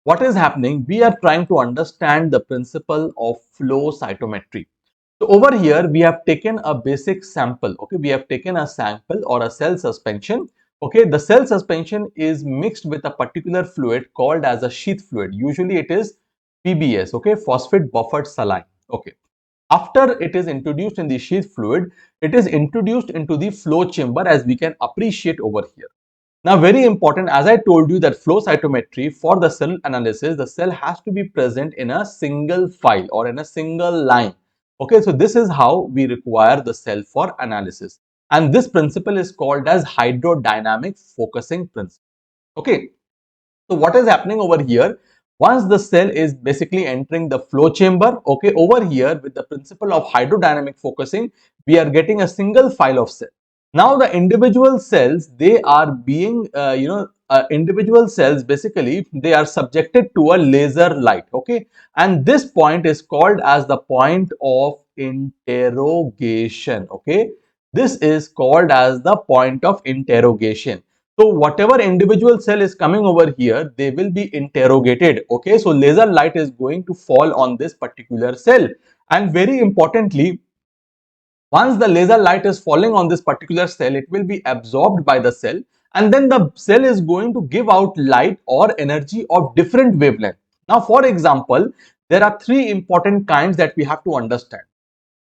what is happening? We are trying to understand the principle of flow cytometry. So over here, we have taken a basic sample. Okay, we have taken a sample or a cell suspension. Okay, the cell suspension is mixed with a particular fluid called as a sheath fluid. Usually it is PBS, okay, phosphate buffered saline. Okay. After it is introduced in the sheath fluid, it is introduced into the flow chamber, as we can appreciate over here. Now, very important, as I told you that flow cytometry for the cell analysis, the cell has to be present in a single file or in a single line. Okay, so this is how we require the cell for analysis. And this principle is called as hydrodynamic focusing principle. Okay, so what is happening over here? Once the cell is basically entering the flow chamber, okay, over here with the principle of hydrodynamic focusing, we are getting a single file of cell. Now the individual cells, they are being, individual cells basically, they are subjected to a laser light, okay, and this point is called as the point of interrogation, okay. This is called as the point of interrogation. So whatever individual cell is coming over here, they will be interrogated. Okay, so laser light is going to fall on this particular cell. And very importantly, once the laser light is falling on this particular cell, it will be absorbed by the cell. And then the cell is going to give out light or energy of different wavelength. Now, for example, there are three important kinds that we have to understand.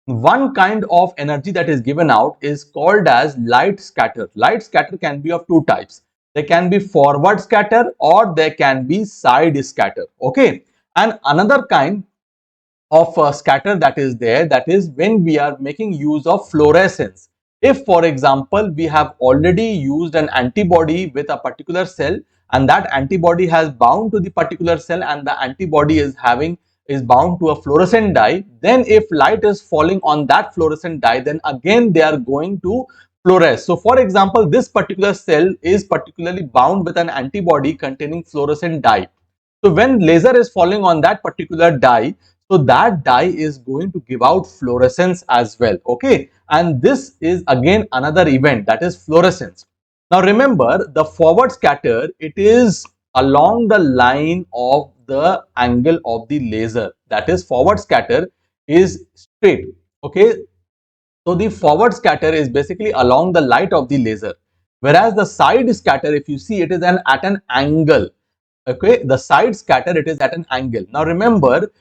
One kind of energy that is given out is called as light scatter. Light scatter can be of two types. There can be forward scatter or there can be side scatter. Okay. And another kind of scatter that is there, that is when we are making use of fluorescence. If, for example, we have already used an antibody with a particular cell and that antibody has bound to the particular cell and the antibody is bound to a fluorescent dye, then if light is falling on that fluorescent dye, then again they are going to fluoresce. So for example, this particular cell is particularly bound with an antibody containing fluorescent dye. So when laser is falling on that particular dye, so that dye is going to give out fluorescence as well. Okay, and this is again another event, that is fluorescence. Now remember, the forward scatter, it is along the line of the angle of the laser. That is, forward scatter is straight. Okay, so the forward scatter is basically along the light of the laser, whereas the side scatter, if you see, it is at an angle. Okay, the side scatter, it is at an angle. Now remember,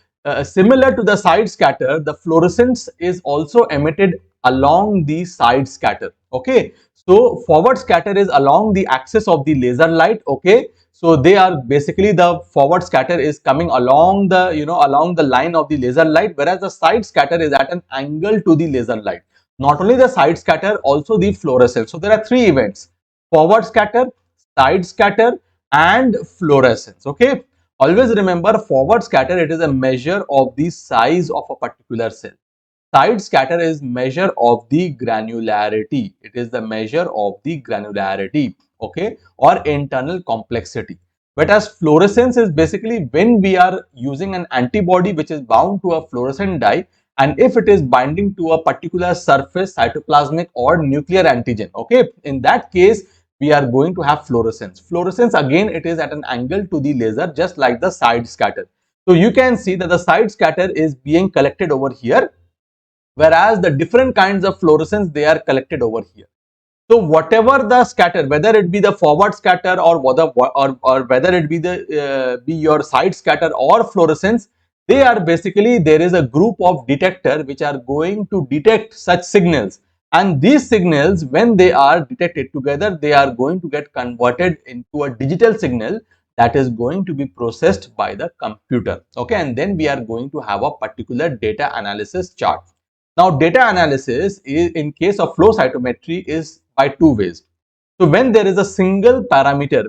similar to the side scatter, the fluorescence is also emitted along the side scatter. Okay, so forward scatter is along the axis of the laser light. Okay, so they are basically, the forward scatter is coming along the, along the line of the laser light, whereas the side scatter is at an angle to the laser light. Not only the side scatter, also the fluorescence. So there are three events: forward scatter, side scatter, and fluorescence. Okay, always remember, forward scatter, it is a measure of the size of a particular cell. Side scatter is measure of the granularity. It is the measure of the granularity, okay, or internal complexity. But as fluorescence is basically when we are using an antibody which is bound to a fluorescent dye, and if it is binding to a particular surface, cytoplasmic or nuclear antigen, okay, in that case we are going to have fluorescence. Fluorescence, again, it is at an angle to the laser, just like the side scatter. So you can see that the side scatter is being collected over here, whereas the different kinds of fluorescence, they are collected over here. So whatever the scatter, whether it be the forward scatter or whether it be the be your side scatter or fluorescence, they are basically, there is a group of detector which are going to detect such signals, and these signals, when they are detected together, they are going to get converted into a digital signal that is going to be processed by the computer. Okay, and then we are going to have a particular data analysis chart. Now, data analysis is, in case of flow cytometry, is by two ways. So when there is a single parameter,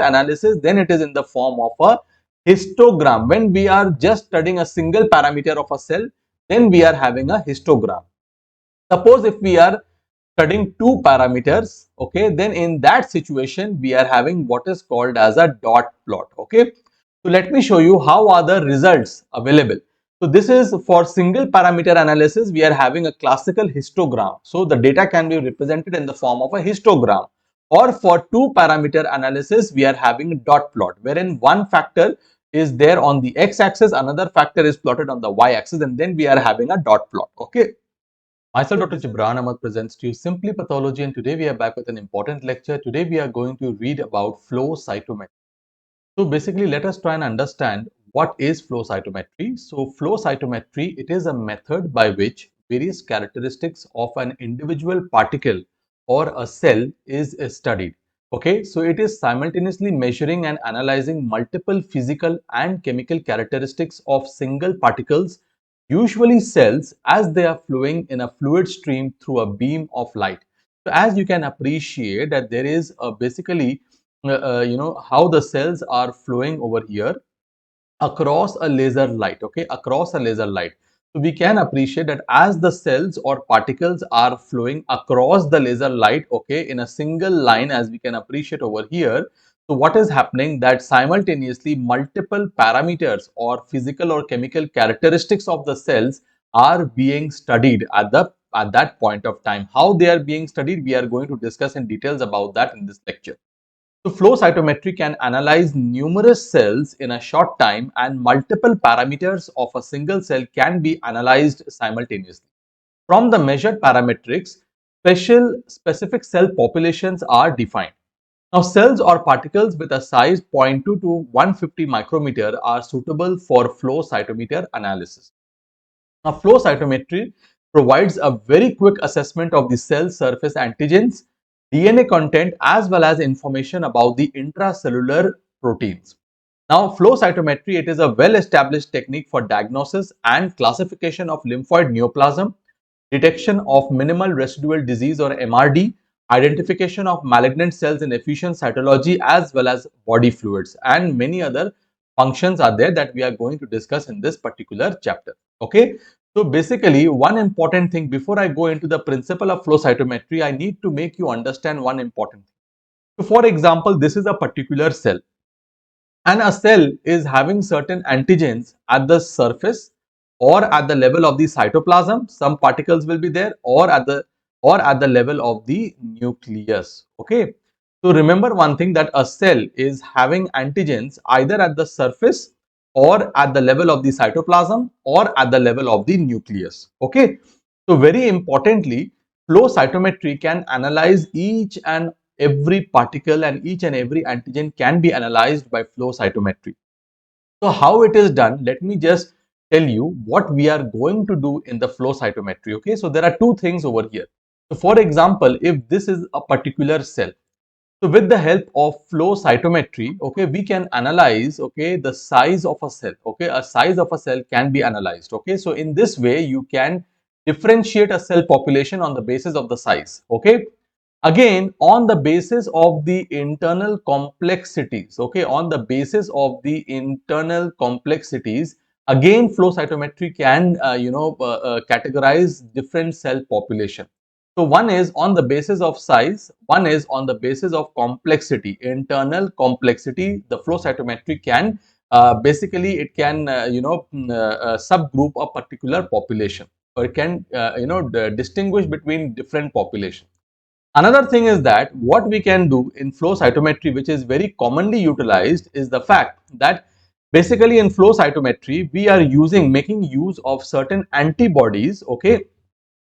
analysis, then it is in the form of a histogram. When we are just studying a single parameter of a cell, then we are having a histogram. Suppose if we are studying two parameters, okay, then in that situation we are having what is called as a dot plot. Okay, so let me show you how are the results available. So this is for single parameter analysis, we are having a classical histogram. So the data can be represented in the form of a histogram. Or for two parameter analysis, we are having dot plot, wherein one factor is there on the x-axis, another factor is plotted on the y-axis, and then we are having a dot plot. Okay. Myself, Dr. Jibran Ahmed, presents to you Simply Pathology, and today we are back with an important lecture. Today we are going to read about flow cytometry. So basically, let us try and understand what is flow cytometry. So flow cytometry, it is a method by which various characteristics of an individual particle or a cell is studied. Okay, so it is simultaneously measuring and analyzing multiple physical and chemical characteristics of single particles, usually cells, as they are flowing in a fluid stream through a beam of light. So as you can appreciate that there is a basically how the cells are flowing over here across a laser light, okay, across a laser light. So we can appreciate that as the cells or particles are flowing across the laser light, okay, in a single line, as we can appreciate over here. So what is happening, that simultaneously multiple parameters or physical or chemical characteristics of the cells are being studied at that point of time. How they are being studied, we are going to discuss in details about that in this lecture. So flow cytometry can analyze numerous cells in a short time, and multiple parameters of a single cell can be analyzed simultaneously. From the measured parametrics, specific cell populations are defined. Now, cells or particles with a size 0.2 to 150 micrometer are suitable for flow cytometer analysis. Now, flow cytometry provides a very quick assessment of the cell surface antigens, DNA content, as well as information about the intracellular proteins. Now, flow cytometry, it is a well-established technique for diagnosis and classification of lymphoid neoplasm, detection of minimal residual disease or MRD, identification of malignant cells in efficient cytology, as well as body fluids, and many other functions are there that we are going to discuss in this particular chapter. Okay. So basically, one important thing before I go into the principle of flow cytometry, I need to make you understand one important thing. So for example, this is a particular cell, and a cell is having certain antigens at the surface or at the level of the cytoplasm. Some particles will be there, or at the level of the nucleus. Okay. So remember one thing, that a cell is having antigens either at the surface or at the level of the cytoplasm or at the level of the nucleus. Okay. So very importantly, flow cytometry can analyze each and every particle, and each and every antigen can be analyzed by flow cytometry. So how it is done, let me just tell you what we are going to do in the flow cytometry. Okay, so there are two things over here. So for example, if this is a particular cell, so with the help of flow cytometry, okay, we can analyze, okay, the size of a cell. Okay, a size of a cell can be analyzed. Okay, so in this way you can differentiate a cell population on the basis of the size. Okay, again on the basis of the internal complexities. Okay, on the basis of the internal complexities, again flow cytometry can categorize different cell population. So one is on the basis of size, one is on the basis of complexity, internal complexity. The flow cytometry can basically, it can subgroup a particular population, or it can distinguish between different populations. Another thing is that what we can do in flow cytometry, which is very commonly utilized, is the fact that basically in flow cytometry we are making use of certain antibodies, okay,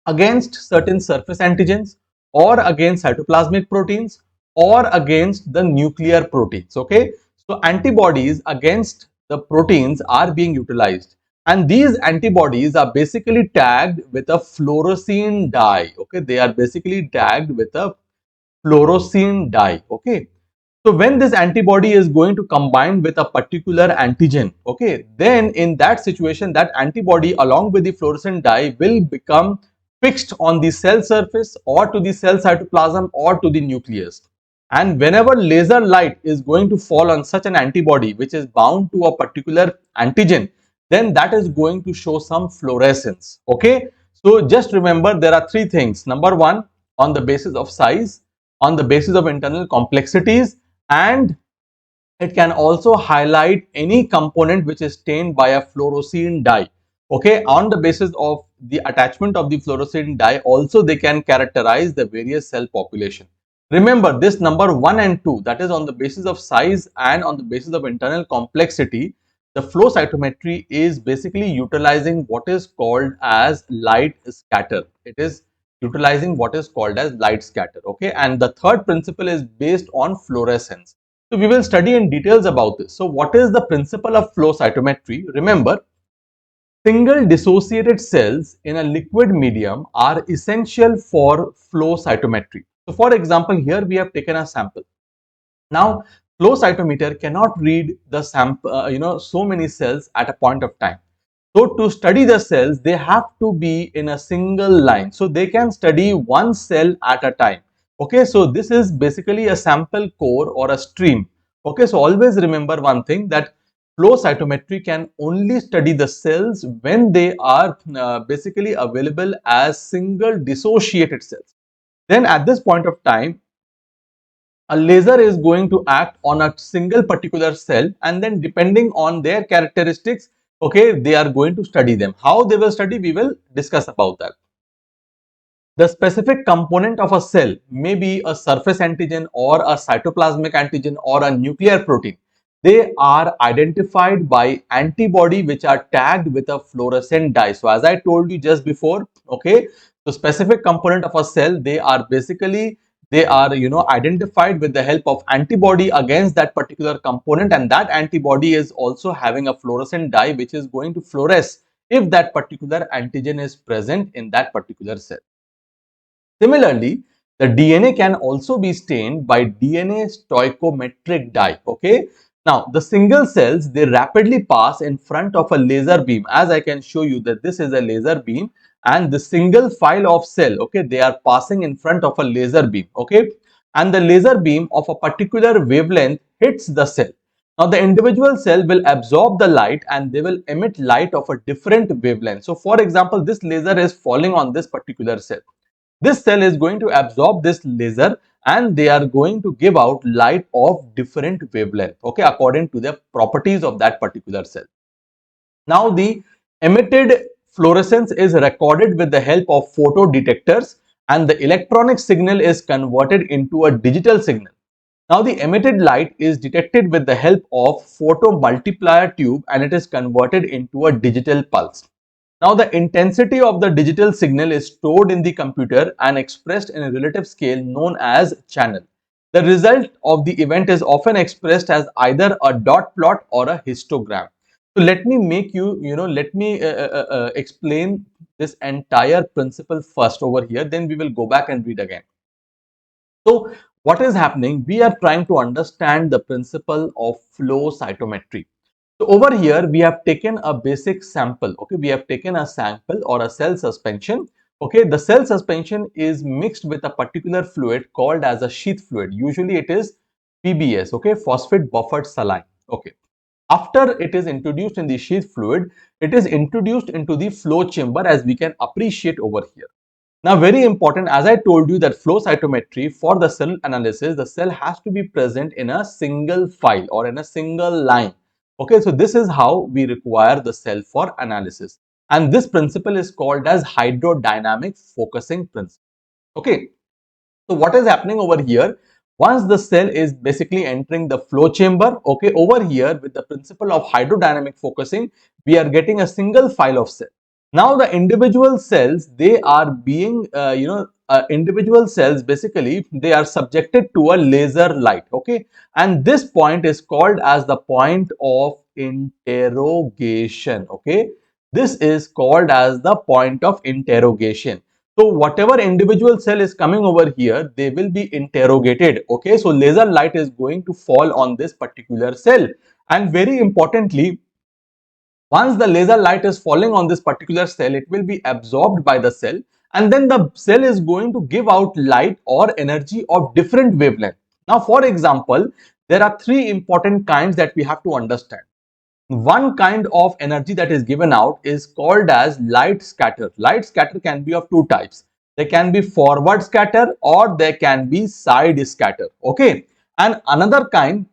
against certain surface antigens, or against cytoplasmic proteins, or against the nuclear proteins. Okay, so antibodies against the proteins are being utilized, and these antibodies are basically tagged with a fluorescein dye. Okay, they are basically tagged with a fluorescein dye. Okay, so when this antibody is going to combine with a particular antigen, okay, then in that situation, that antibody along with the fluorescent dye will become fixed on the cell surface, or to the cell cytoplasm, or to the nucleus. And whenever laser light is going to fall on such an antibody which is bound to a particular antigen, then that is going to show some fluorescence. Okay, so just remember there are three things. Number one, on the basis of size, on the basis of internal complexities, and it can also highlight any component which is stained by a fluorescein dye. Okay, on the basis of the attachment of the fluorescein dye, also they can characterize the various cell population. Remember this number 1 and 2, that is on the basis of size and on the basis of internal complexity. The flow cytometry is basically utilizing what is called as light scatter. It is utilizing what is called as light scatter. Okay, and the third principle is based on fluorescence. So we will study in details about this. So what is the principle of flow cytometry? Remember, single dissociated cells in a liquid medium are essential for flow cytometry. So for example, here we have taken a sample. Now, flow cytometer cannot read the sample, so many cells at a point of time. So to study the cells, they have to be in a single line. So they can study one cell at a time. Okay, so this is basically a sample core or a stream. Okay, so always remember one thing, that flow cytometry can only study the cells when they are basically available as single dissociated cells. Then at this point of time, a laser is going to act on a single particular cell, and then depending on their characteristics, okay, they are going to study them. How they will study, we will discuss about that. The specific component of a cell may be a surface antigen or a cytoplasmic antigen or a nuclear protein. They are identified by antibody which are tagged with a fluorescent dye. So as I told you just before, okay, so specific component of a cell, they are identified with the help of antibody against that particular component, and that antibody is also having a fluorescent dye which is going to fluoresce if that particular antigen is present in that particular cell. Similarly, the DNA can also be stained by DNA stoichiometric dye. Okay. Now, the single cells, they rapidly pass in front of a laser beam, as I can show you that this is a laser beam, and the single file of cell, okay, they are passing in front of a laser beam. Okay. And the laser beam of a particular wavelength hits the cell. Now, the individual cell will absorb the light and they will emit light of a different wavelength. So, for example, this laser is falling on this particular cell. This cell is going to absorb this laser and they are going to give out light of different wavelength, okay, according to the properties of that particular cell. Now, the emitted fluorescence is recorded with the help of photodetectors, and the electronic signal is converted into a digital signal. Now, the emitted light is detected with the help of photomultiplier tube and it is converted into a digital pulse. Now, the intensity of the digital signal is stored in the computer and expressed in a relative scale known as channel. The result of the event is often expressed as either a dot plot or a histogram. So, let me explain this entire principle first over here, then we will go back and read again. So, what is happening? We are trying to understand the principle of flow cytometry. So over here, we have taken a basic sample. Okay, we have taken a sample or a cell suspension. Okay, the cell suspension is mixed with a particular fluid called as a sheath fluid. Usually it is PBS, okay, phosphate buffered saline. Okay. After it is introduced in the sheath fluid, it is introduced into the flow chamber, as we can appreciate over here. Now, very important, as I told you that flow cytometry, for the cell analysis, the cell has to be present in a single file or in a single line. Okay, so this is how we require the cell for analysis. And this principle is called as hydrodynamic focusing principle. Okay, so what is happening over here? Once the cell is basically entering the flow chamber, okay, over here with the principle of hydrodynamic focusing, we are getting a single file of cell. Now the individual cells, they are being, individual cells basically, they are subjected to a laser light, okay. And this point is called as the point of interrogation, okay. This is called as the point of interrogation. So whatever individual cell is coming over here, they will be interrogated, okay. So laser light is going to fall on this particular cell, and very importantly, once the laser light is falling on this particular cell, it will be absorbed by the cell, and then the cell is going to give out light or energy of different wavelength. Now, for example, there are three important kinds that we have to understand. One kind of energy that is given out is called as light scatter. Light scatter can be of two types. There can be forward scatter or there can be side scatter. Okay. And another kind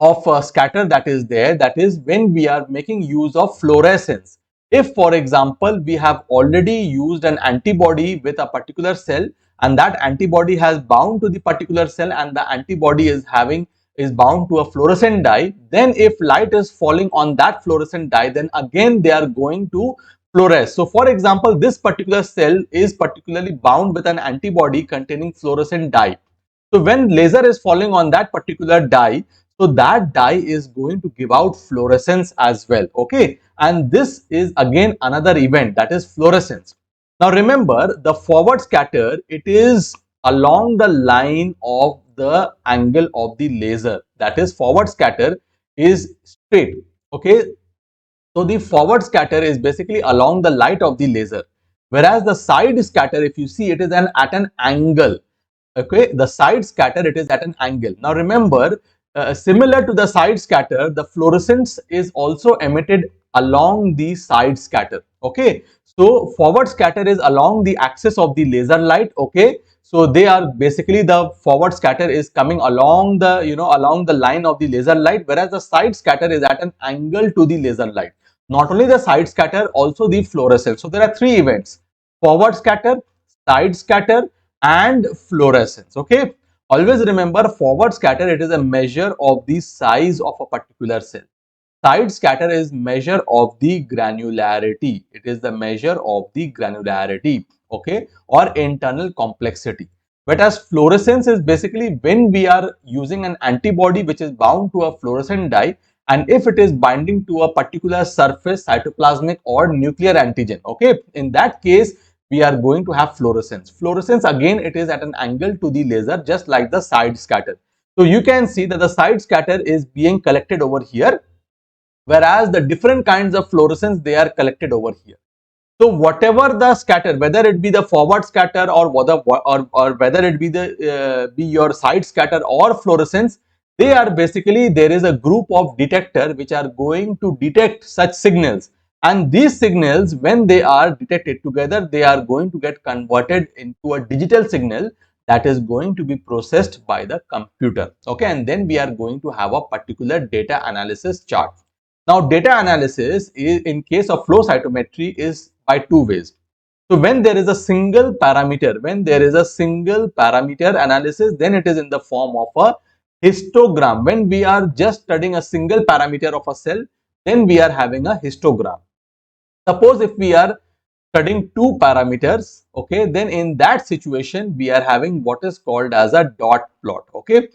of scatter that is there, that is when we are making use of fluorescence. If, for example, we have already used an antibody with a particular cell and that antibody has bound to the particular cell, and the antibody is bound to a fluorescent dye, then if light is falling on that fluorescent dye, then again they are going to fluoresce. So for example, this particular cell is particularly bound with an antibody containing fluorescent dye. So when laser is falling on that particular dye, so that dye is going to give out fluorescence as well. Okay, and this is again another event, that is fluorescence. Now remember, the forward scatter, it is along the line of the angle of the laser. That is, forward scatter is straight. Okay, so the forward scatter is basically along the light of the laser, whereas the side scatter, if you see, it is at an angle. Okay, the side scatter, it is at an angle. Now remember, similar to the side scatter, the fluorescence is also emitted along the side scatter. Okay, so forward scatter is along the axis of the laser light. Okay, so they are basically, the forward scatter is coming along the along the line of the laser light, whereas the side scatter is at an angle to the laser light. Not only the side scatter, also the fluorescence. So there are three events: forward scatter, side scatter, and fluorescence. Okay, always remember, forward scatter, it is a measure of the size of a particular cell. Side scatter is measure of the granularity. It is the measure of the granularity, okay, or internal complexity. Whereas fluorescence is basically when we are using an antibody which is bound to a fluorescent dye, and if it is binding to a particular surface, cytoplasmic or nuclear antigen, okay, in that case we are going to have fluorescence. Fluorescence, again, it is at an angle to the laser, just like the side scatter. So you can see that the side scatter is being collected over here, whereas the different kinds of fluorescence, they are collected over here. So whatever the scatter, whether it be the forward scatter or whether it be the be your side scatter or fluorescence, they are basically, there is a group of detector which are going to detect such signals, and these signals, when they are detected together, they are going to get converted into a digital signal that is going to be processed by the computer. Okay, and then we are going to have a particular data analysis chart. Now, data analysis is, in case of flow cytometry, is by two ways. So when there is a single parameter, analysis, then it is in the form of a histogram. When we are just studying a single parameter of a cell, then we are having a histogram. Suppose if we are studying two parameters, okay, then in that situation we are having what is called as a dot plot. Okay,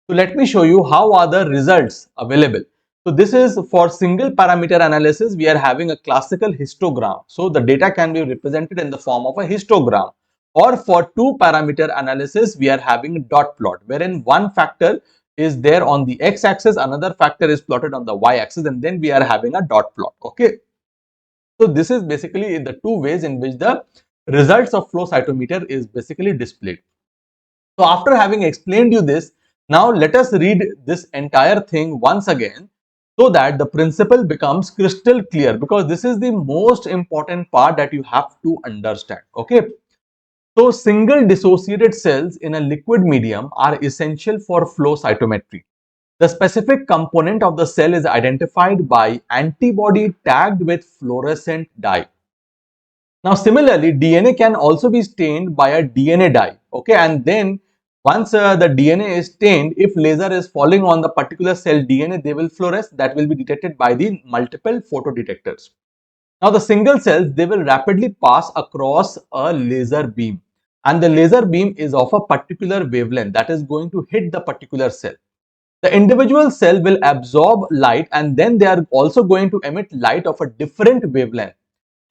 so let me show you how are the results available. So this is for single parameter analysis, we are having a classical histogram. So the data can be represented in the form of a histogram. Or for two parameter analysis, we are having a dot plot, wherein one factor is there on the x-axis, another factor is plotted on the y-axis, and then we are having a dot plot. Okay, so this is basically the two ways in which the results of flow cytometer is basically displayed. So after having explained you this, now let us read this entire thing once again, so that the principle becomes crystal clear, because this is the most important part that you have to understand. Okay, so single dissociated cells in a liquid medium are essential for flow cytometry. The specific component of the cell is identified by antibody tagged with fluorescent dye. Now similarly, DNA can also be stained by a DNA dye. Okay, and then once the DNA is stained, if laser is falling on the particular cell DNA, they will fluoresce. That will be detected by the multiple photodetectors. Now the single cells, they will rapidly pass across a laser beam, and the laser beam is of a particular wavelength that is going to hit the particular cell. The individual cell will absorb light, and then they are also going to emit light of a different wavelength.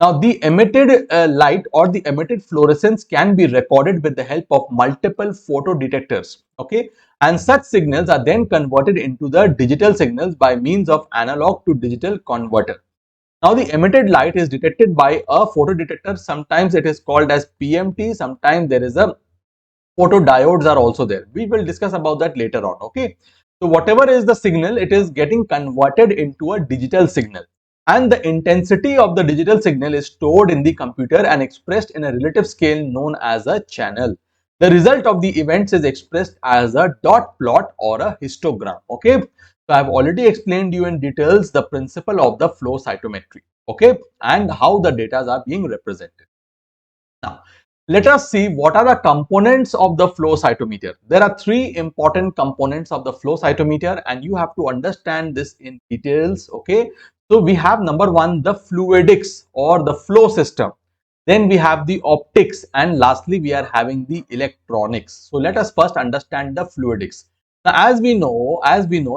Now, the emitted light or the emitted fluorescence can be recorded with the help of multiple photodetectors. Okay, and such signals are then converted into the digital signals by means of analog to digital converter. Now, the emitted light is detected by a photodetector. Sometimes it is called as PMT. Sometimes there is a photodiodes are also there. We will discuss about that later on. Okay, so whatever is the signal, it is getting converted into a digital signal, and the intensity of the digital signal is stored in the computer and expressed in a relative scale known as a channel. The result of the events is expressed as a dot plot or a histogram. Okay, so I have already explained you in details the principle of the flow cytometry, okay, and how the data are being represented. Now let us see what are the components of the flow cytometer. There are three important components of the flow cytometer and you have to understand this in details. Okay, so we have number one, the fluidics or the flow system. Then we have the optics, and lastly we are having the electronics. So let us first understand the fluidics. Now as we know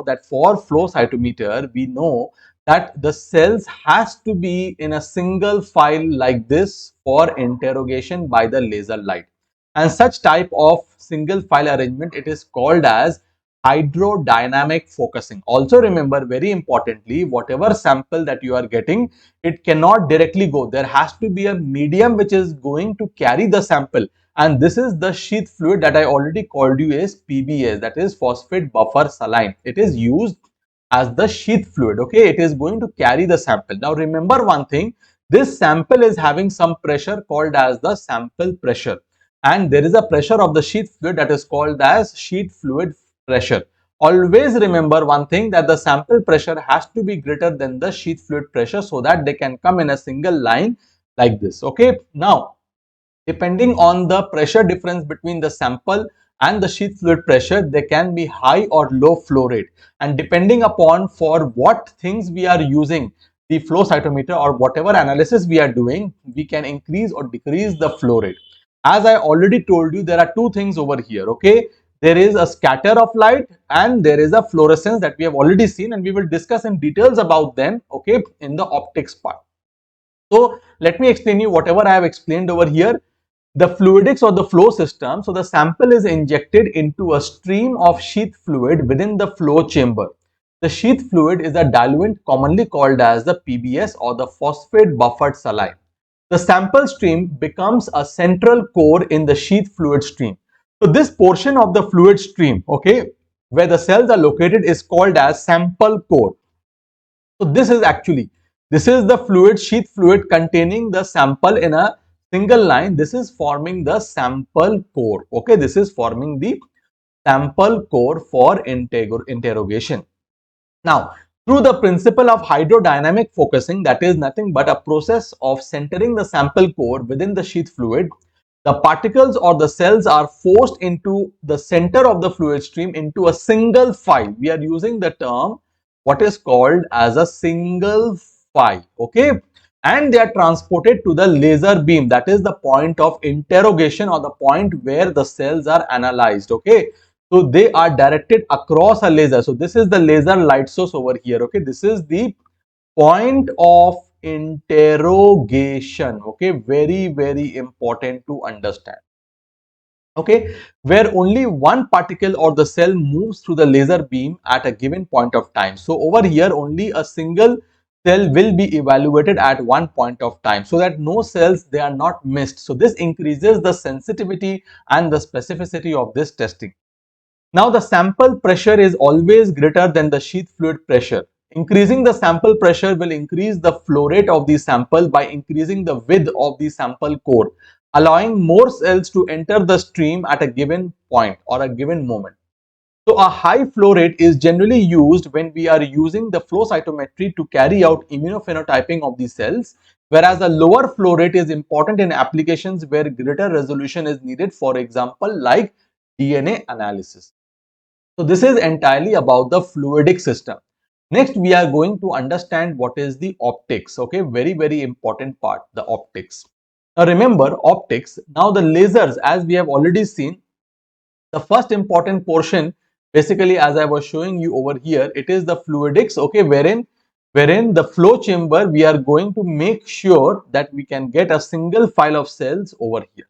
that for flow cytometer, we know that the cells has to be in a single file like this for interrogation by the laser light, and such type of single file arrangement, it is called as hydrodynamic focusing. Also remember, very importantly, whatever sample that you are getting, it cannot directly go. There has to be a medium which is going to carry the sample, and this is the sheath fluid that I already called you as PBS, that is phosphate buffer saline. It is used as the sheath fluid. Okay, it is going to carry the sample. Now remember one thing, this sample is having some pressure called as the sample pressure, and there is a pressure of the sheath fluid that is called as sheath fluid pressure. Always remember one thing, that the sample pressure has to be greater than the sheath fluid pressure so that they can come in a single line like this. Okay, now depending on the pressure difference between the sample and the sheath fluid pressure, there can be high or low flow rate, and depending upon for what things we are using the flow cytometer or whatever analysis we are doing, we can increase or decrease the flow rate. As I already told you, there are two things over here. Okay, there is a scatter of light and there is a fluorescence that we have already seen, and we will discuss in details about them, okay, in the optics part. So let me explain you whatever I have explained over here. The fluidics or the flow system. So the sample is injected into a stream of sheath fluid within the flow chamber. The sheath fluid is a diluent commonly called as the PBS or the phosphate buffered saline. The sample stream becomes a central core in the sheath fluid stream. So this portion of the fluid stream, okay, where the cells are located, is called as sample core. So this is the fluid, sheath fluid containing the sample in a single line. This is forming the sample core. Okay, this is forming the sample core for interrogation. Now, through the principle of hydrodynamic focusing, that is nothing but a process of centering the sample core within the sheath fluid, the particles or the cells are forced into the center of the fluid stream into a single file. We are using the term what is called as a single file. Okay, and they are transported to the laser beam, that is the point of interrogation or the point where the cells are analyzed. Okay, so they are directed across a laser. So this is the laser light source over here. Okay, this is the point of interrogation. Okay, very important to understand. Okay, where only one particle or the cell moves through the laser beam at a given point of time. So over here only a single cell will be evaluated at one point of time, so that no cells, they are not missed. So this increases the sensitivity and the specificity of this testing. Now the sample pressure is always greater than the sheath fluid pressure. Increasing the sample pressure will increase the flow rate of the sample by increasing the width of the sample core, allowing more cells to enter the stream at a given point or a given moment. So a high flow rate is generally used when we are using the flow cytometry to carry out immunophenotyping of the cells, whereas a lower flow rate is important in applications where greater resolution is needed, for example like DNA analysis. So this is entirely about the fluidic system. Next, we are going to understand what is the optics. Okay, very important part, the optics. Now remember optics. Now the lasers, as we have already seen, the first important portion, basically as I was showing you over here, it is the fluidics. Okay, wherein the flow chamber, we are going to make sure that we can get a single file of cells over here.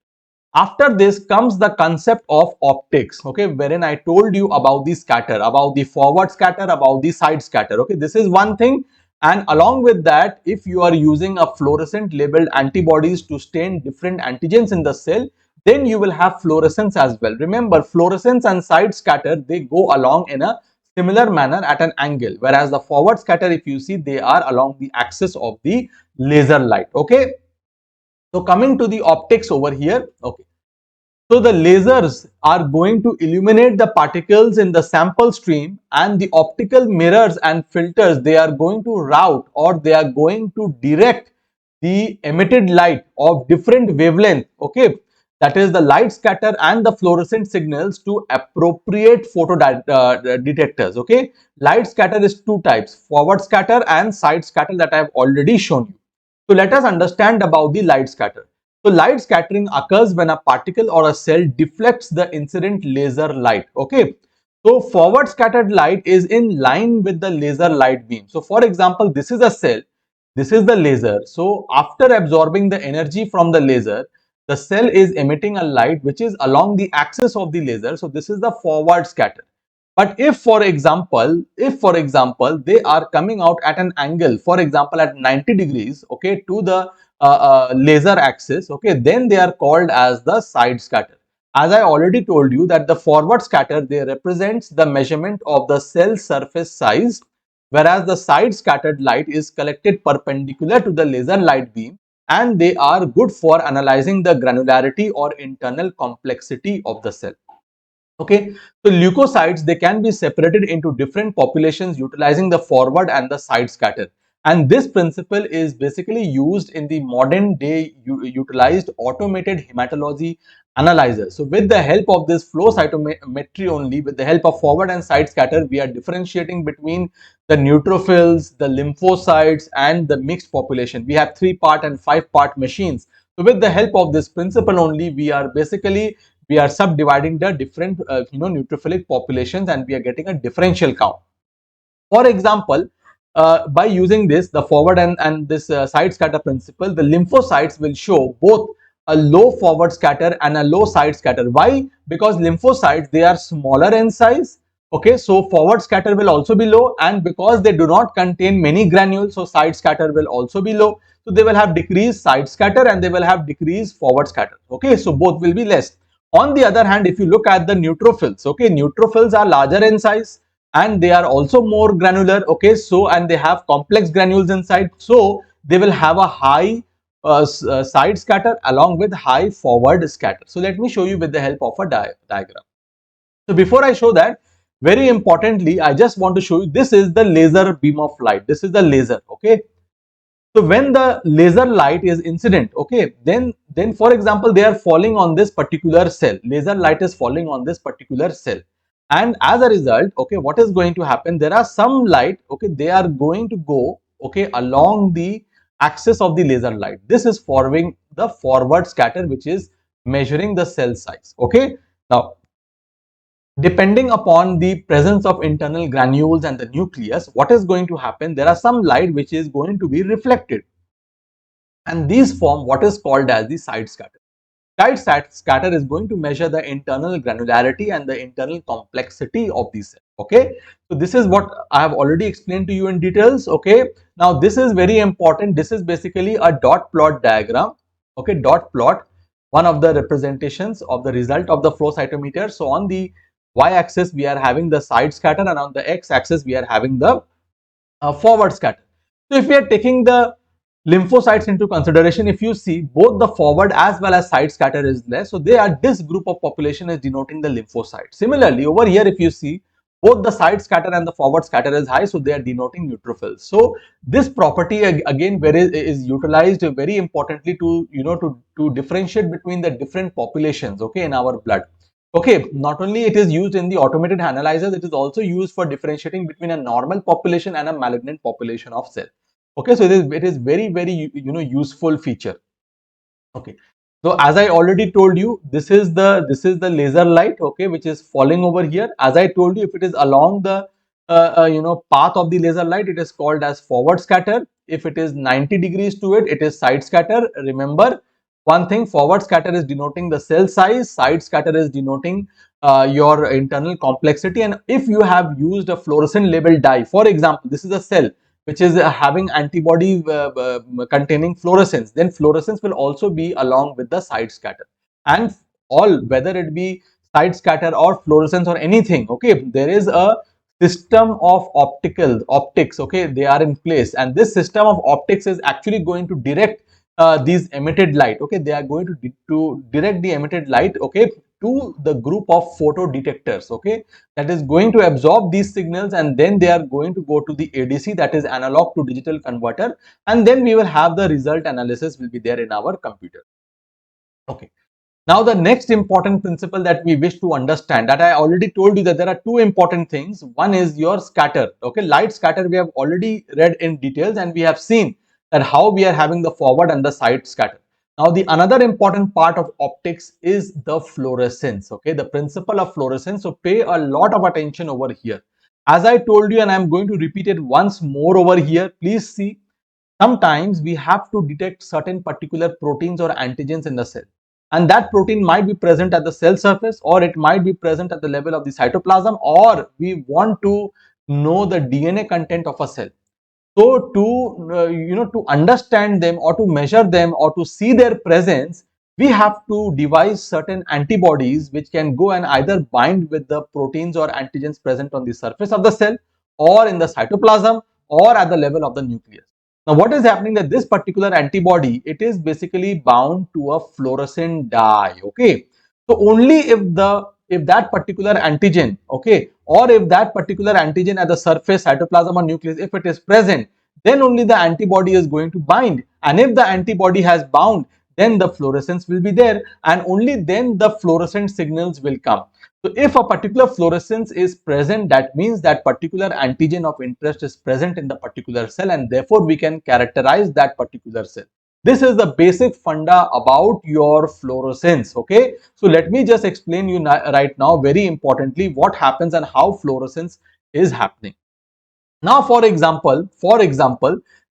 After this comes the concept of optics, okay, wherein I told you about the scatter, about the forward scatter, about the side scatter. Okay, this is one thing, and along with that, if you are using a fluorescent labeled antibodies to stain different antigens in the cell, then you will have fluorescence as well. Remember, fluorescence and side scatter, they go along in a similar manner at an angle, whereas the forward scatter, if you see, they are along the axis of the laser light. Okay, so coming to the optics over here. Okay, so the lasers are going to illuminate the particles in the sample stream, and the optical mirrors and filters, they are going to route or they are going to direct the emitted light of different wavelength. Okay, that is the light scatter and the fluorescent signals to appropriate photo detectors. Okay, light scatter is two types, forward scatter and side scatter, that I have already shown you. So let us understand about the light scatter. So light scattering occurs when a particle or a cell deflects the incident laser light. Okay, so forward scattered light is in line with the laser light beam. So for example, this is a cell, this is the laser. So after absorbing the energy from the laser, the cell is emitting a light which is along the axis of the laser. So this is the forward scatter. But if for example they are coming out at an angle, for example at 90 degrees, okay, to the laser axis, okay, then they are called as the side scatter. As I already told you that the forward scatter, they represents the measurement of the cell surface size, whereas the side scattered light is collected perpendicular to the laser light beam, and they are good for analyzing the granularity or internal complexity of the cell. Okay, so leukocytes, they can be separated into different populations utilizing the forward and the side scatter, and this principle is basically used in the modern day utilized automated hematology analyzer. So with the help of this flow cytometry only, with the help of forward and side scatter, we are differentiating between the neutrophils, the lymphocytes, and the mixed population. We have 3-part and 5-part machines. So with the help of this principle only, we are subdividing the different neutrophilic populations, and we are getting a differential count. For example, by using this, the forward and this side scatter principle, the lymphocytes will show both a low forward scatter and a low side scatter. Why? Because lymphocytes, they are smaller in size. Okay, so forward scatter will also be low, and because they do not contain many granules, so side scatter will also be low. So they will have decreased side scatter and they will have decreased forward scatter. Okay, so both will be less. On the other hand, if you look at the neutrophils, okay, neutrophils are larger in size and they are also more granular. Okay, so and they have complex granules inside, so they will have a high side scatter along with high forward scatter. So let me show you with the help of a diagram. So before I show that, very importantly, I just want to show you, this is the laser beam of light, this is the laser. Okay, so when the laser light is incident, okay, then for example they are falling on this particular cell, laser light is falling on this particular cell, and as a result, okay, what is going to happen, there are some light, okay, they are going to go, okay, along the axis of the laser light. This is forming the forward scatter, which is measuring the cell size. Okay, now depending upon the presence of internal granules and the nucleus, what is going to happen, there are some light which is going to be reflected, and these form what is called as the side scatter. Side scatter is going to measure the internal granularity and the internal complexity of the cell. Okay, so this is what I have already explained to you in details. Okay, now this is very important, this is basically a dot plot diagram. Okay, dot plot, one of the representations of the result of the flow cytometer. So on the y-axis we are having the side scatter, and on the x-axis we are having the forward scatter. So if we are taking the lymphocytes into consideration, if you see both the forward as well as side scatter is less, so they are, this group of population is denoting the lymphocytes. Similarly, over here if you see both the side scatter and the forward scatter is high, so they are denoting neutrophils. So this property again is utilized very importantly to to differentiate between the different populations, okay, in our blood. Okay, not only it is used in the automated analyzers, it is also used for differentiating between a normal population and a malignant population of cell. Okay, so it is very useful feature. Okay, so as I already told you, this is the laser light, okay, which is falling over here. As I told you, if it is along the path of the laser light, it is called as forward scatter. If it is 90 degrees to it, it is side scatter. Remember one thing, forward scatter is denoting the cell size, side scatter is denoting your internal complexity. And if you have used a fluorescent labeled dye, for example, this is a cell which is having antibody containing fluorescence, then fluorescence will also be along with the side scatter. And all, whether it be side scatter or fluorescence or anything, okay, there is a system of optics, okay, they are in place, and this system of optics is actually going to direct these emitted light. Okay, they are going to direct the emitted light, okay, to the group of photo detectors, okay, that is going to absorb these signals, and then they are going to go to the ADC, that is analog to digital converter, and then we will have the result analysis will be there in our computer. Okay, Now, the next important principle that we wish to understand, that I already told you that there are two important things. One is your scatter. Okay, light scatter we have already read in details, and we have seen that how we are having the forward and the side scatter. Now, the another important part of optics is the fluorescence. Okay, the principle of fluorescence. So, pay a lot of attention over here. As I told you, and I am going to repeat it once more over here. Please see. Sometimes we have to detect certain particular proteins or antigens in the cell, and that protein might be present at the cell surface, or it might be present at the level of the cytoplasm, or we want to know the DNA content of a cell. So to to understand them or to measure them or to see their presence, we have to devise certain antibodies which can go and either bind with the proteins or antigens present on the surface of the cell, or in the cytoplasm, or at the level of the nucleus. Now, what is happening that this particular antibody, it is basically bound to a fluorescent dye. Okay, so only if that particular antigen, okay, or if that particular antigen at the surface, cytoplasm or nucleus, if it is present, then only the antibody is going to bind. And if the antibody has bound, then the fluorescence will be there, and only then the fluorescent signals will come. So if a particular fluorescence is present, that means that particular antigen of interest is present in the particular cell, and therefore we can characterize that particular cell. This is the basic funda about your fluorescence. Okay, so let me just explain you right now very importantly what happens and how fluorescence is happening. Now, for example,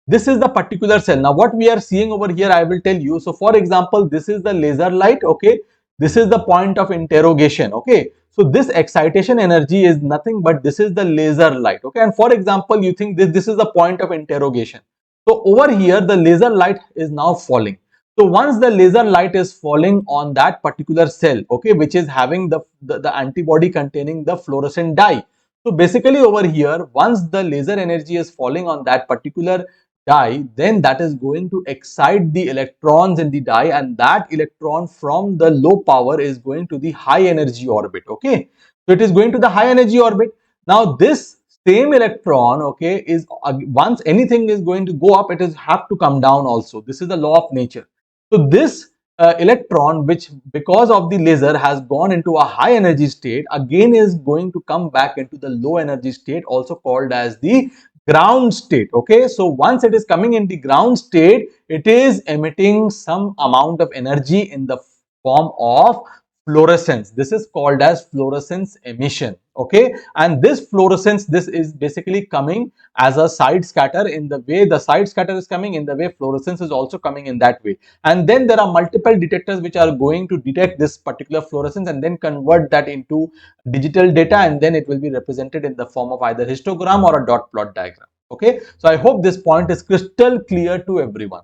this is the particular cell. Now, what we are seeing over here, I will tell you. So, for example, this is the laser light. Okay, this is the point of interrogation. Okay, so this excitation energy is nothing but this is the laser light. Okay, and for example, you think this is the point of interrogation. So, over here, the laser light is now falling. So, once the laser light is falling on that particular cell, okay, which is having the antibody containing the fluorescent dye. So basically over here, once the laser energy is falling on that particular dye, then that is going to excite the electrons in the dye, and that electron from the low power is going to the high energy orbit. Okay, so it is going to the high energy orbit. Now this same electron, okay, is once anything is going to go up, it is have to come down also. This is the law of nature. So this electron, which because of the laser has gone into a high energy state, again is going to come back into the low energy state, also called as the ground state. Okay, so once it is coming in the ground state, it is emitting some amount of energy in the form of fluorescence. This is called as fluorescence emission. Okay, and this fluorescence, this is basically coming as a side scatter. In the way the side scatter is coming, in the way fluorescence is also coming in that way. And then there are multiple detectors which are going to detect this particular fluorescence and then convert that into digital data, and then it will be represented in the form of either histogram or a dot plot diagram. Okay, so I hope this point is crystal clear to everyone.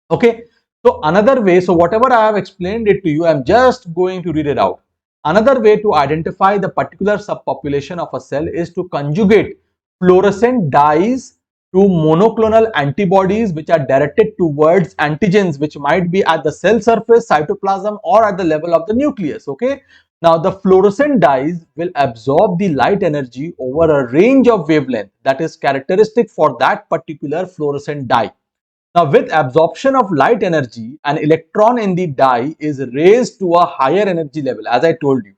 Okay, so another way, so whatever I have explained it to you, I am just going to read it out. Another way to identify the particular subpopulation of a cell is to conjugate fluorescent dyes to monoclonal antibodies which are directed towards antigens which might be at the cell surface, cytoplasm, or at the level of the nucleus. Okay, now the fluorescent dyes will absorb the light energy over a range of wavelength that is characteristic for that particular fluorescent dye. Now, with absorption of light energy, an electron in the dye is raised to a higher energy level, as I told you.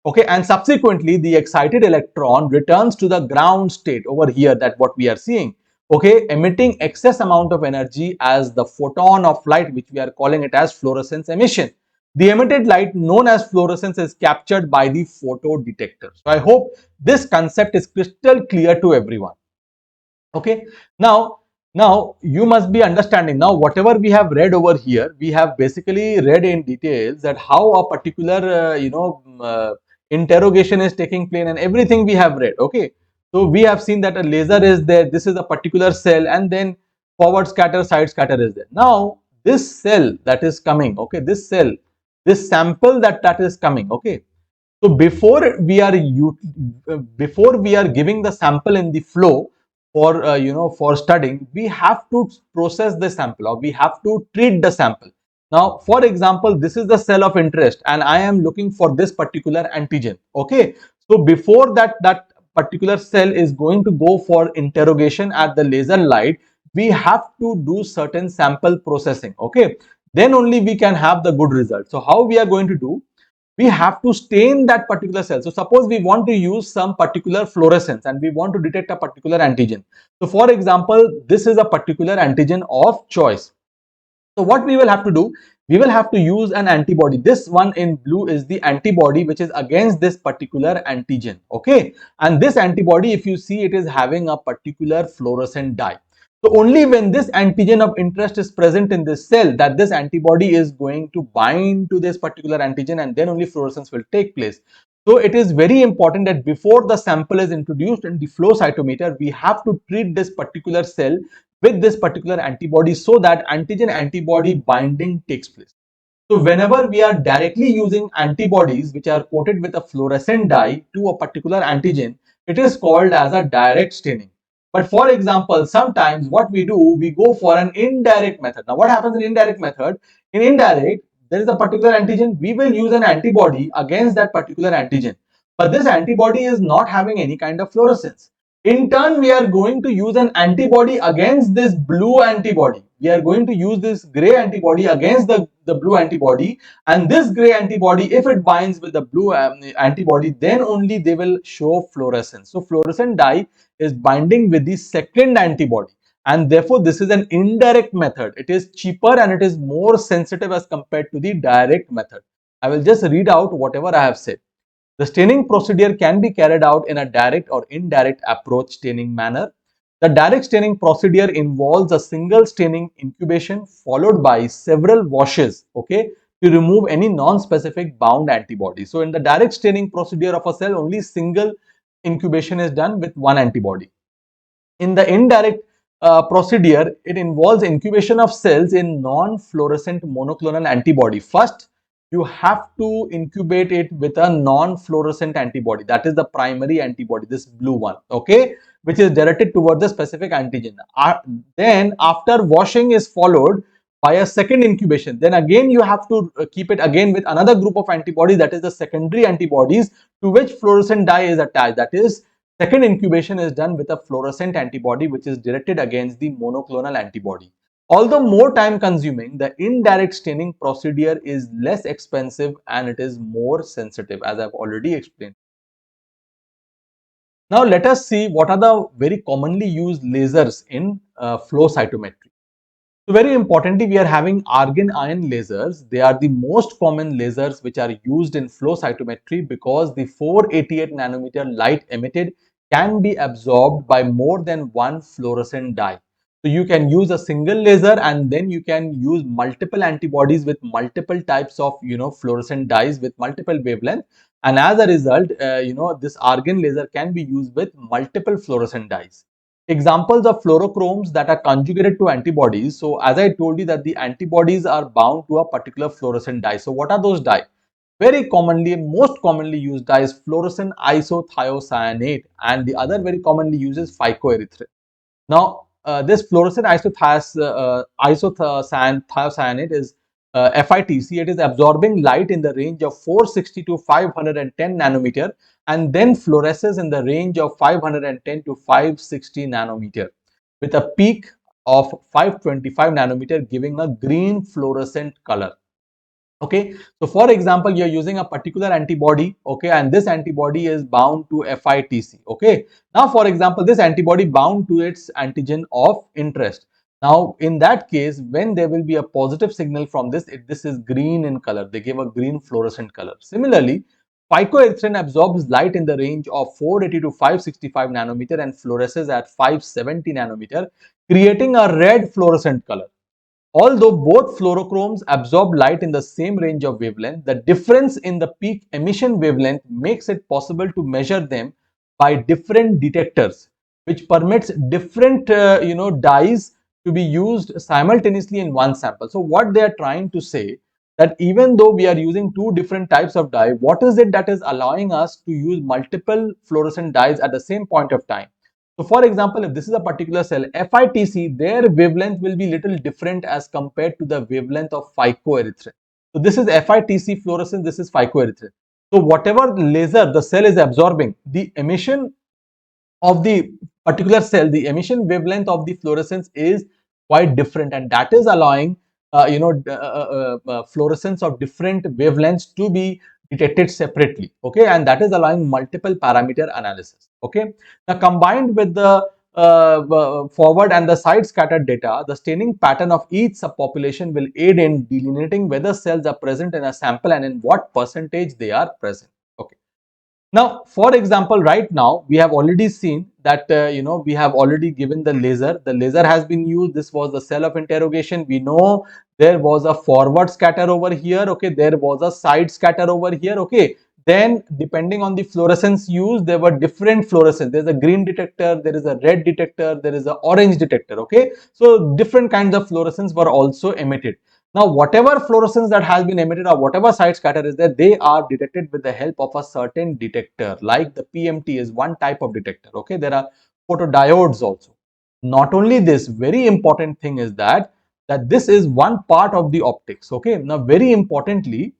Okay, and subsequently, the excited electron returns to the ground state over here, that what we are seeing. Okay, emitting excess amount of energy as the photon of light, which we are calling it as fluorescence emission. The emitted light known as fluorescence is captured by the photodetector. So, I hope this concept is crystal clear to everyone. Okay, now you must be understanding, now whatever we have read over here, we have basically read in details that how a particular interrogation is taking place, and everything we have read. Okay, so we have seen that a laser is there, this is a particular cell, and then forward scatter, side scatter is there. Now this cell that is coming, okay, this cell, this sample that is coming, okay, so before we are giving the sample in the flow for for studying, we have to process the sample, or we have to treat the sample. Now, for example, this is the cell of interest, and I am looking for this particular antigen. Okay, so before that particular cell is going to go for interrogation at the laser light, we have to do certain sample processing. Okay, then only we can have the good result. So how we are going to do? We have to stain that particular cell. So suppose we want to use some particular fluorescence and we want to detect a particular antigen. So for example, this is a particular antigen of choice. So what we will have to do, we will have to use an antibody. This one in blue is the antibody which is against this particular antigen. Okay. And this antibody, if you see, it is having a particular fluorescent dye. So only when this antigen of interest is present in this cell, that this antibody is going to bind to this particular antigen, and then only fluorescence will take place. So it is very important that before the sample is introduced in the flow cytometer, we have to treat this particular cell with this particular antibody so that antigen antibody binding takes place. So whenever we are directly using antibodies which are coated with a fluorescent dye to a particular antigen, it is called as a direct staining. But for example, sometimes what we do, we go for an indirect method. Now what happens in indirect method? In indirect, there is a particular antigen, we will use an antibody against that particular antigen. But this antibody is not having any kind of fluorescence. In turn, we are going to use an antibody against this blue antibody. We are going to use this gray antibody against the blue antibody, and this gray antibody, if it binds with the blue antibody, then only they will show fluorescence. So fluorescent dye is binding with the second antibody, and therefore this is an indirect method. It is cheaper and it is more sensitive as compared to the direct method. I will just read out whatever I have said. The staining procedure can be carried out in a direct or indirect approach staining manner. The direct staining procedure involves a single staining incubation followed by several washes, okay, to remove any non-specific bound antibody. So in the direct staining procedure of a cell, only single incubation is done with one antibody. In the indirect procedure, it involves incubation of cells in non-fluorescent monoclonal antibody. First, you have to incubate it with a non-fluorescent antibody, that is the primary antibody, this blue one, okay, which is directed towards the specific antigen. Then after washing is followed by a second incubation, then again you have to keep it again with another group of antibodies, that is the secondary antibodies to which fluorescent dye is attached. That is, second incubation is done with a fluorescent antibody which is directed against the monoclonal antibody. Although more time consuming, the indirect staining procedure is less expensive and it is more sensitive, as I've already explained. Now let us see what are the very commonly used lasers in flow cytometry. So very importantly, we are having argon ion lasers. They are the most common lasers which are used in flow cytometry because the 488 nanometer light emitted can be absorbed by more than one fluorescent dye. So you can use a single laser and then you can use multiple antibodies with multiple types of fluorescent dyes with multiple wavelength, and as a result this argon laser can be used with multiple fluorescent dyes. Examples of fluorochromes that are conjugated to antibodies. So as I told you that the antibodies are bound to a particular fluorescent dye. So what are those dye? Very commonly, most commonly used dye is fluorescent isothiocyanate, and the other very commonly used is phycoerythrin. Now, this fluorescent isothiocyanate is FITC. It is absorbing light in the range of 460 to 510 nanometer and then fluoresces in the range of 510 to 560 nanometer with a peak of 525 nanometer, giving a green fluorescent color. Okay, so for example, you're using a particular antibody, okay, and this antibody is bound to FITC. Okay, now for example, this antibody bound to its antigen of interest. Now in that case, when there will be a positive signal from this, this is green in color. They give a green fluorescent color. Similarly, phycoerythrin absorbs light in the range of 480 to 565 nanometer and fluoresces at 570 nanometer, creating a red fluorescent color. Although both fluorochromes absorb light in the same range of wavelength, the difference in the peak emission wavelength makes it possible to measure them by different detectors, which permits different dyes to be used simultaneously in one sample. So what they are trying to say, that even though we are using two different types of dye, what is it that is allowing us to use multiple fluorescent dyes at the same point of time? So for example, if this is a particular cell, FITC, their wavelength will be little different as compared to the wavelength of phycoerythrin. So this is FITC fluorescence, this is phycoerythrin. So whatever laser the cell is absorbing, the emission of the particular cell, the emission wavelength of the fluorescence is quite different, and that is allowing fluorescence of different wavelengths to be detected separately. Okay, and that is allowing multiple parameter analysis. Okay, now combined with the forward and the side scattered data, the staining pattern of each subpopulation will aid in delineating whether cells are present in a sample and in what percentage they are present. Okay. Now, for example, right now we have already seen that we have already given the laser. The laser has been used. This was the cell of interrogation. We know there was a forward scatter over here. Okay, there was a side scatter over here. Okay, then depending on the fluorescence used, there were different fluorescence. There is a green detector, there is a red detector, there is an orange detector. Okay, so different kinds of fluorescence were also emitted. Now, whatever fluorescence that has been emitted or whatever side scatter is there, they are detected with the help of a certain detector, like the PMT is one type of detector. Okay, there are photodiodes also. Not only this, very important thing is that this is one part of the optics. Okay, now very importantly,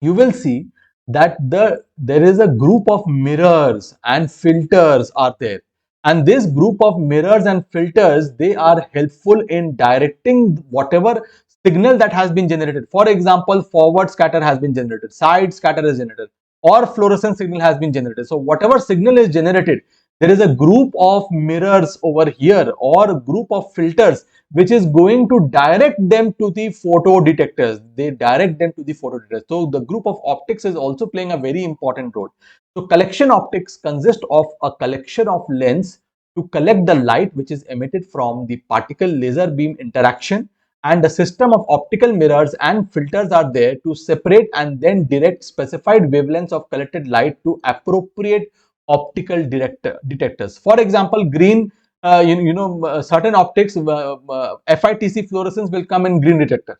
you will see that there is a group of mirrors and filters are there, and this group of mirrors and filters, they are helpful in directing whatever signal that has been generated. For example, forward scatter has been generated, side scatter is generated, or fluorescence signal has been generated. So whatever signal is generated, there is a group of mirrors over here or a group of filters which is going to direct them to the photo detectors. They direct them to the photo detectors. So the group of optics is also playing a very important role. So collection optics consist of a collection of lens to collect the light which is emitted from the particle laser beam interaction, and a system of optical mirrors and filters are there to separate and then direct specified wavelengths of collected light to appropriate optical detectors. For example, green certain optics, FITC fluorescence will come in green detector.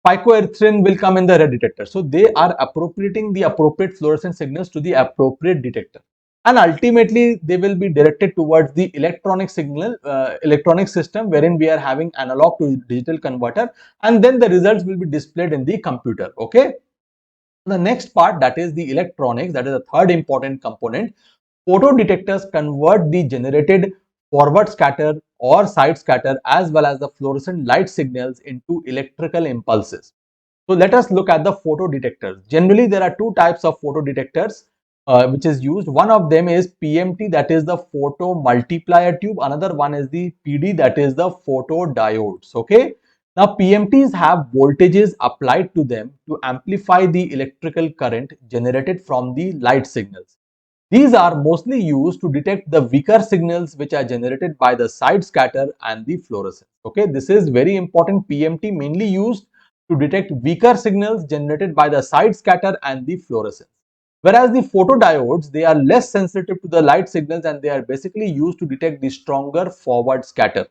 Phycoerythrin will come in the red detector. So they are appropriating the appropriate fluorescent signals to the appropriate detector. And ultimately, they will be directed towards the electronic signal, electronic system wherein we are having analog to digital converter, and then the results will be displayed in the computer. Okay. The next part, that is the electronics, that is the third important component. Photo detectors convert the generated forward scatter or side scatter as well as the fluorescent light signals into electrical impulses. So let us look at the photo detectors. Generally, there are two types of photo detectors which is used. One of them is PMT, that is the photo multiplier tube. Another one is the PD, that is the photodiodes. Okay. Now PMTs have voltages applied to them to amplify the electrical current generated from the light signals. These are mostly used to detect the weaker signals which are generated by the side scatter and the fluorescence. Okay, this is very important. PMT mainly used to detect weaker signals generated by the side scatter and the fluorescence. Whereas the photodiodes, they are less sensitive to the light signals and they are basically used to detect the stronger forward scatter.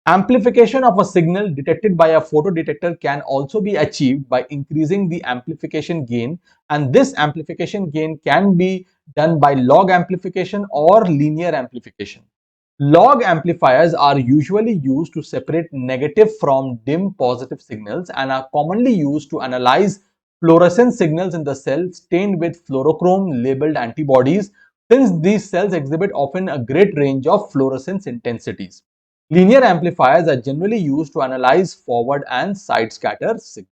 Amplification of a signal detected by a photodetector can also be achieved by increasing the amplification gain, and this amplification gain can be done by log amplification or linear amplification. Log amplifiers are usually used to separate negative from dim positive signals and are commonly used to analyze fluorescent signals in the cell stained with fluorochrome labeled antibodies, since these cells exhibit often a great range of fluorescence intensities. Linear amplifiers are generally used to analyze forward and side scatter signals.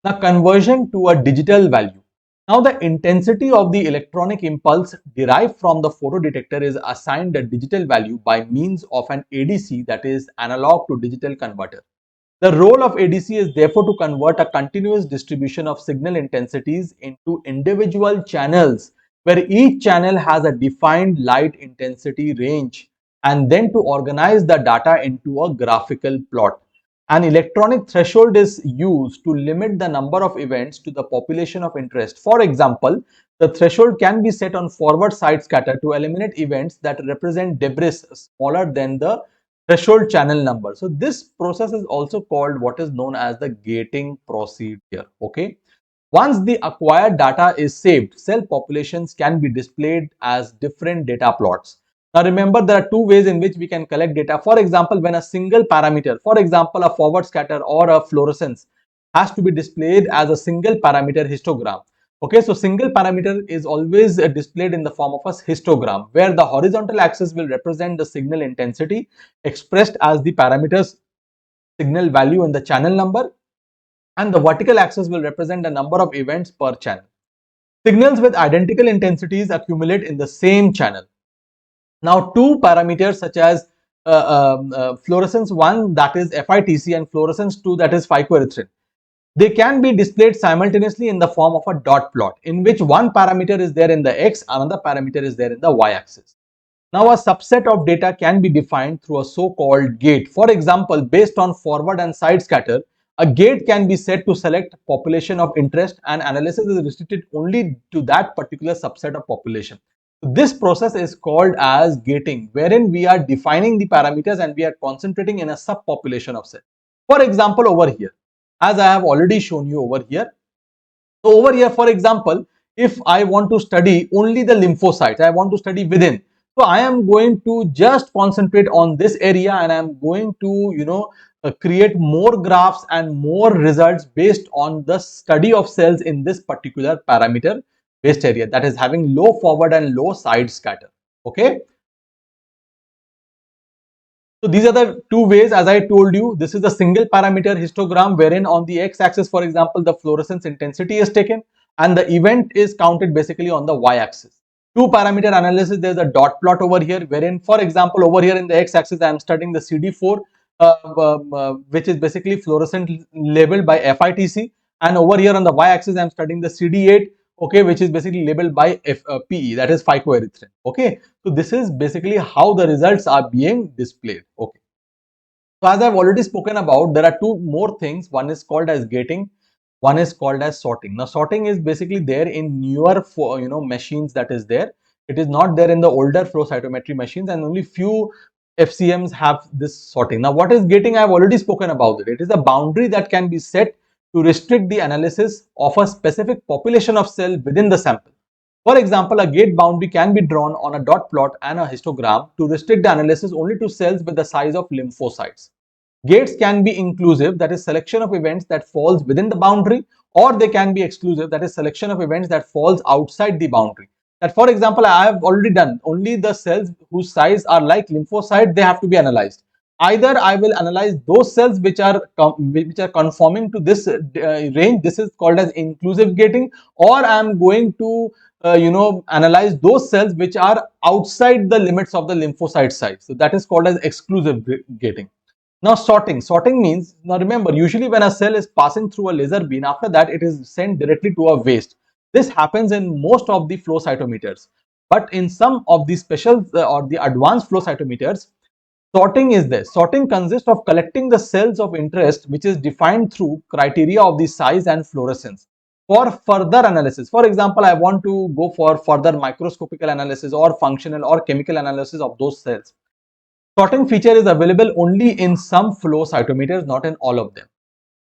Now, conversion to a digital value. Now, the intensity of the electronic impulse derived from the photodetector is assigned a digital value by means of an ADC, that is analog to digital converter. The role of ADC is therefore to convert a continuous distribution of signal intensities into individual channels where each channel has a defined light intensity range, and then to organize the data into a graphical plot. An electronic threshold is used to limit the number of events to the population of interest. For example, the threshold can be set on forward side scatter to eliminate events that represent debris smaller than the threshold channel number. So this process is also called what is known as the gating procedure. Okay. Once the acquired data is saved, cell populations can be displayed as different data plots. Now remember, there are two ways in which we can collect data. For example, when a single parameter, for example a forward scatter or a fluorescence, has to be displayed as a single parameter histogram. Okay, so single parameter is always displayed in the form of a histogram, where the horizontal axis will represent the signal intensity expressed as the parameters signal value and the channel number, and the vertical axis will represent the number of events per channel. Signals with identical intensities accumulate in the same channel. Now, two parameters such as fluorescence 1, that is FITC, and fluorescence 2, that is phycoerythrin, they can be displayed simultaneously in the form of a dot plot, in which one parameter is there in the x, another parameter is there in the y-axis. Now, a subset of data can be defined through a so-called gate. For example, based on forward and side scatter, a gate can be set to select population of interest, and analysis is restricted only to that particular subset of population. This process is called as gating, wherein we are defining the parameters and we are concentrating in a subpopulation of cells. For example, over here, as I have already shown you over here. So over here, for example, if I want to study only the lymphocytes, I want to study within. So I am going to just concentrate on this area, and I am going to, create more graphs and more results based on the study of cells in this particular parameter based area, that is having low forward and low side scatter. Okay. So these are the two ways, as I told you. This is the single parameter histogram, wherein on the x-axis, for example, the fluorescence intensity is taken and the event is counted basically on the y-axis. Two parameter analysis, there is a dot plot over here, wherein, for example, over here in the x-axis, I am studying the CD4, which is basically fluorescent labeled by FITC, and over here on the y-axis, I am studying the CD8, okay, which is basically labeled by PE, that is phycoerythrin. Okay, so this is basically how the results are being displayed. Okay, so as I've already spoken about, there are two more things. One is called as gating, one is called as sorting. Now, sorting is basically there in newer machines that is there. It is not there in the older flow cytometry machines, and only few FCMs have this sorting. Now, what is gating? I have already spoken about it. It is a boundary that can be set to restrict the analysis of a specific population of cell within the sample. For example, a gate boundary can be drawn on a dot plot and a histogram to restrict the analysis only to cells with the size of lymphocytes. Gates can be inclusive, that is selection of events that falls within the boundary, or they can be exclusive, that is selection of events that falls outside the boundary. That, for example, I have already done, only the cells whose size are like lymphocyte, they have to be analyzed. Either I will analyze those cells which are conforming to this range, this is called as inclusive gating, or I am going to analyze those cells which are outside the limits of the lymphocyte size. So that is called as exclusive gating. Now, sorting means, now remember, usually when a cell is passing through a laser beam, after that it is sent directly to a waste. This happens in most of the flow cytometers, but in some of the special or the advanced flow cytometers, sorting is there. Sorting consists of collecting the cells of interest, which is defined through criteria of the size and fluorescence, for further analysis. For example, I want to go for further microscopical analysis or functional or chemical analysis of those cells. Sorting feature is available only in some flow cytometers, not in all of them.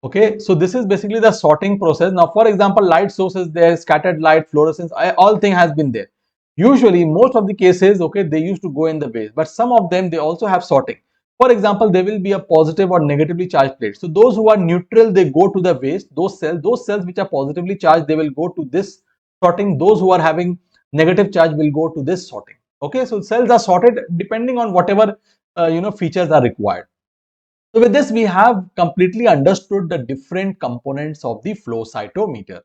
Okay, so this is basically the sorting process. Now, for example, light sources there, scattered light, fluorescence, all thing has been there. Usually, most of the cases, okay, they used to go in the waste, but some of them, they also have sorting. For example, there will be a positive or negatively charged plate. So those who are neutral, they go to the waste. Those cells which are positively charged, they will go to this sorting. Those who are having negative charge will go to this sorting. Okay, so cells are sorted depending on whatever features are required. So with this, we have completely understood the different components of the flow cytometer.